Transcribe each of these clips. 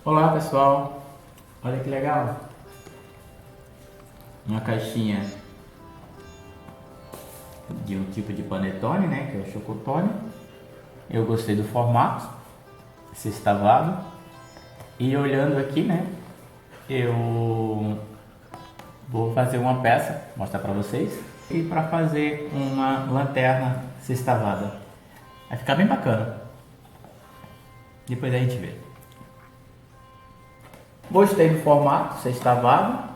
Olá pessoal, olha que legal, uma caixinha de um tipo de panetone, né, que é o chocotone. Eu gostei do formato, sextavado, e olhando aqui, né, eu vou fazer uma peça, mostrar para vocês, e para fazer uma lanterna sextavada. Vai ficar bem bacana, depois a gente vê. Gostei do formato sextavado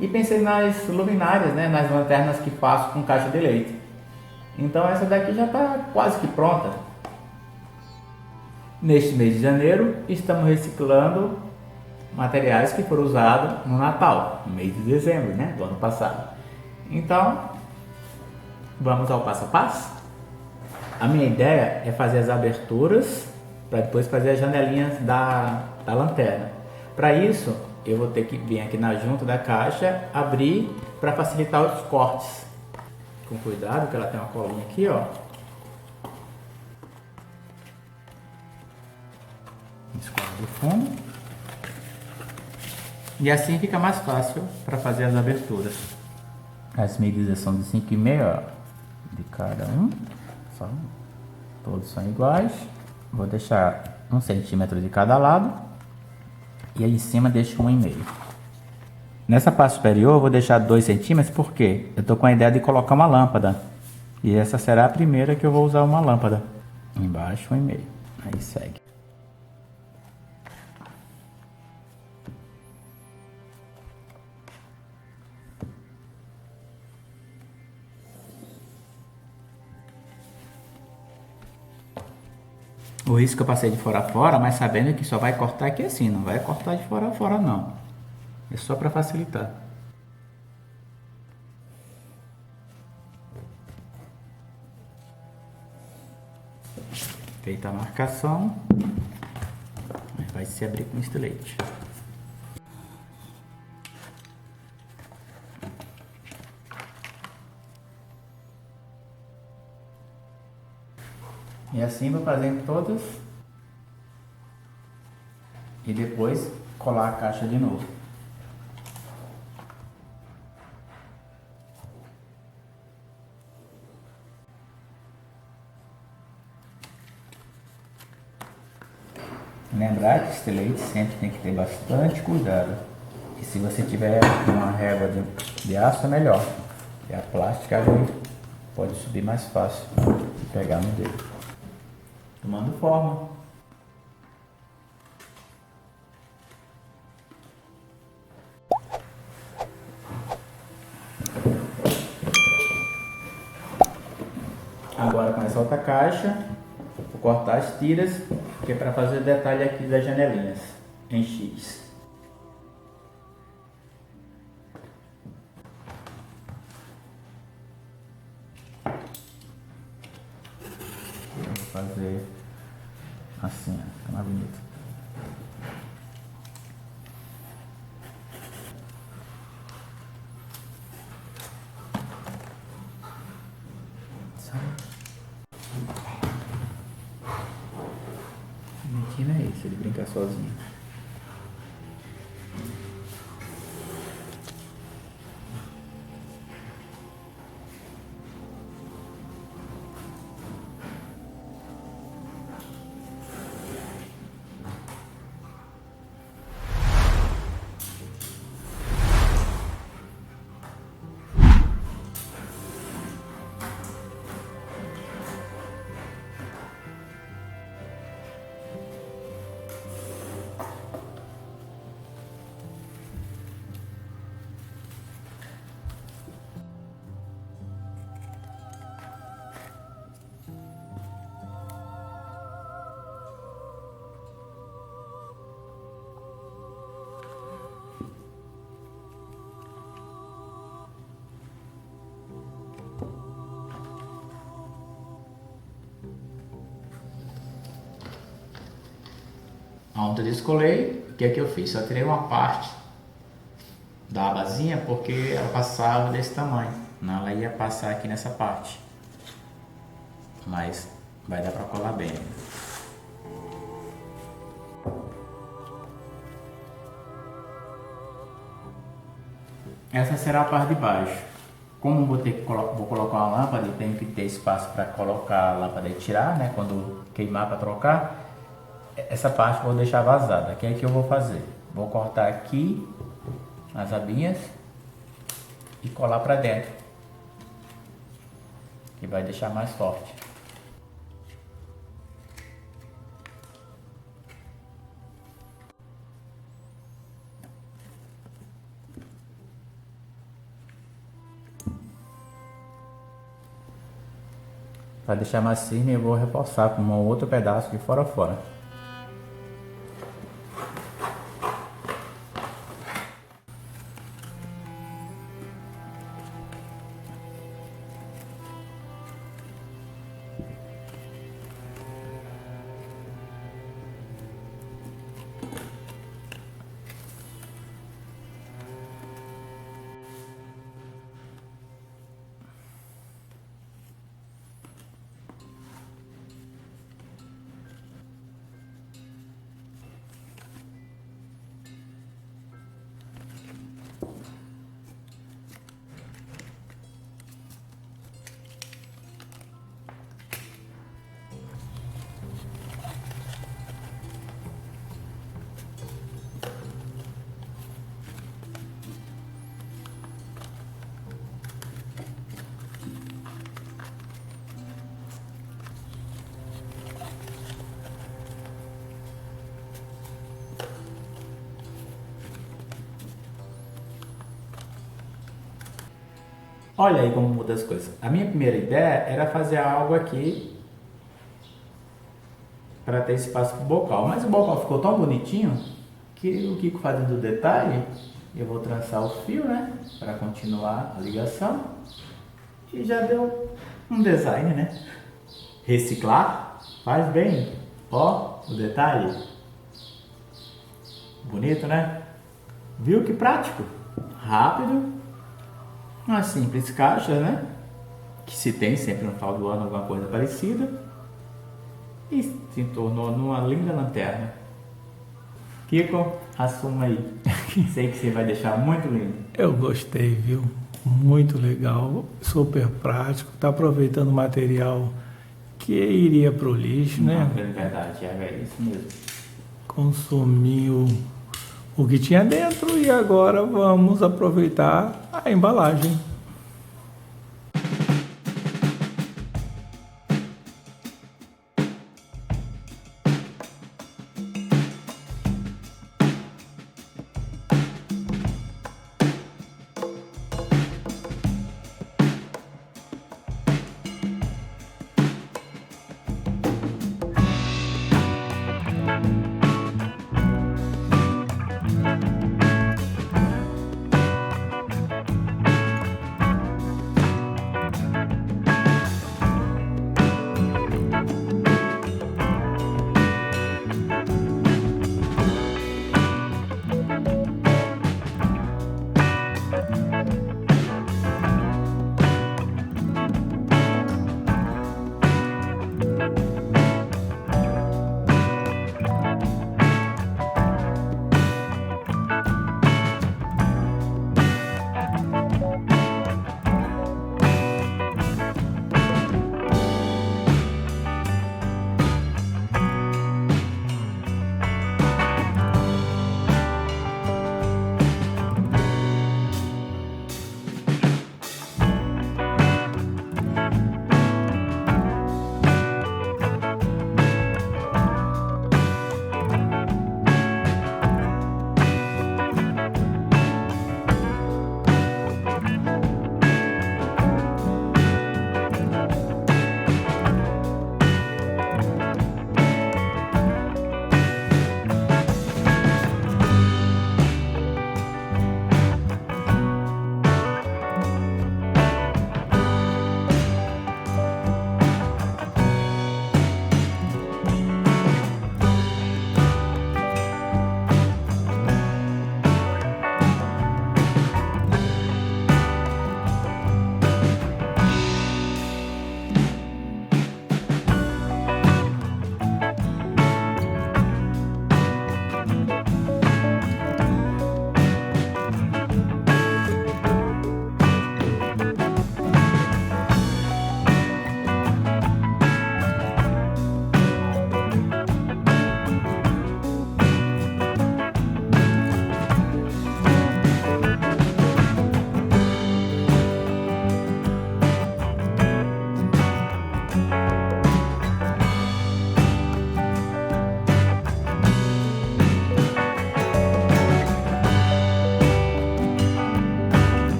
e pensei nas luminárias, né, nas lanternas que faço com caixa de leite. Então essa daqui já está quase que pronta. Neste mês de janeiro, estamos reciclando materiais que foram usados no Natal, no mês de dezembro, né, do ano passado. Então, vamos ao passo a passo? A minha ideia é fazer as aberturas para depois fazer as janelinhas da lanterna. Para isso, eu vou ter que vir aqui na junta da caixa, abrir para facilitar os cortes. Com cuidado, que ela tem uma colinha aqui, ó. Escorre do fundo. E assim fica mais fácil para fazer as aberturas. As medidas são de 5,5 de cada um. Só. Todos são iguais. Vou deixar 1 centímetro de cada lado. E aí em cima deixo 1,5. Nessa parte superior eu vou deixar 2 centímetros porque eu estou com a ideia de colocar uma lâmpada. E essa será a primeira que eu vou usar uma lâmpada. Embaixo 1,5. Aí segue. O risco eu passei de fora a fora, mas sabendo que só vai cortar aqui assim, não vai cortar de fora a fora não. É só para facilitar. Feita a marcação, vai se abrir com estilete. E assim vou fazendo todas. E depois colar a caixa de novo. Lembrar que estilete sempre tem que ter bastante cuidado. E se você tiver uma régua de aço é melhor. E a plástica ali pode subir mais fácil e pegar no dedo. Tomando forma. Agora com essa outra caixa, vou cortar as tiras, que é para fazer o detalhe aqui das janelinhas em X. Eu vou fazer assim, ó, fica mais bonito. Mentira é isso, ele brinca sozinho. Onde eu descolei, o que é que eu fiz? Só tirei uma parte da abazinha porque ela passava desse tamanho. Não, ela ia passar aqui nessa parte. Mas vai dar para colar bem. essa será a parte de baixo. Como vou colocar uma lâmpada e tenho que ter espaço para colocar a lâmpada e tirar, né? Quando queimar para trocar, essa parte eu vou deixar vazada. O que é que eu vou fazer? Vou cortar aqui as abinhas e colar para dentro, que vai deixar mais forte. Para deixar mais firme, eu vou reforçar com um outro pedaço de fora a fora. Olha aí como muda as coisas. A minha primeira ideia era fazer algo aqui para ter espaço para o bocal, mas o bocal ficou tão bonitinho que o Kiko fazendo o detalhe, eu vou trançar o fio, né, para continuar a ligação, e já deu um design, né? Reciclar faz bem. Ó, o detalhe. Bonito, né? Viu que prático? Rápido. Uma simples caixa, né? Que se tem sempre no final do ano alguma coisa parecida. E se tornou numa linda lanterna. Kiko, assuma aí. Sei que você vai deixar muito lindo. Eu gostei, viu? Muito legal, super prático. Tá aproveitando o material que iria pro lixo, né? É verdade, é isso mesmo. Consumiu o que tinha dentro e agora vamos aproveitar a embalagem.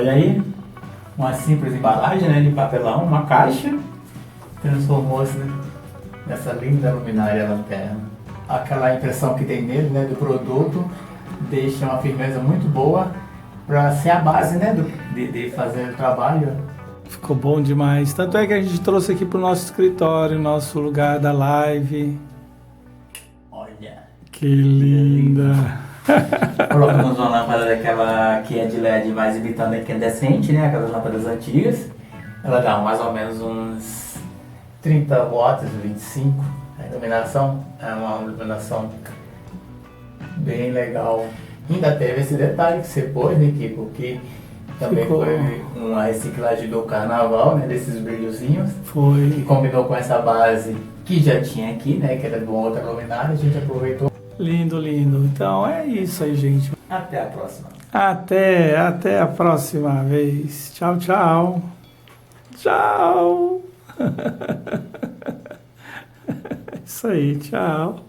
Olha aí, uma simples embalagem, né, de papelão, uma caixa, transformou-se nessa linda luminária lanterna. Aquela impressão que tem nele, né, do produto, deixa uma firmeza muito boa para ser a base, né, de fazer o trabalho. Ficou bom demais. Tanto é que a gente trouxe aqui para o nosso escritório, nosso lugar da live. Olha. Que linda. Colocamos uma lâmpada daquela que é de LED, mais imitando a incandescente, né, aquelas lâmpadas antigas. Ela dá mais ou menos uns 30 watts, 25. A iluminação é uma iluminação bem legal. Ainda teve esse detalhe que você pôs, né, Kiko, que também foi uma reciclagem do carnaval, né, desses brilhozinhos. Foi. Que combinou com essa base que já tinha aqui, né, que era de uma outra luminária, a gente aproveitou. Lindo, lindo. Então é isso aí, gente. Até a próxima. Até a próxima vez. Tchau, tchau. Tchau. Isso aí, tchau.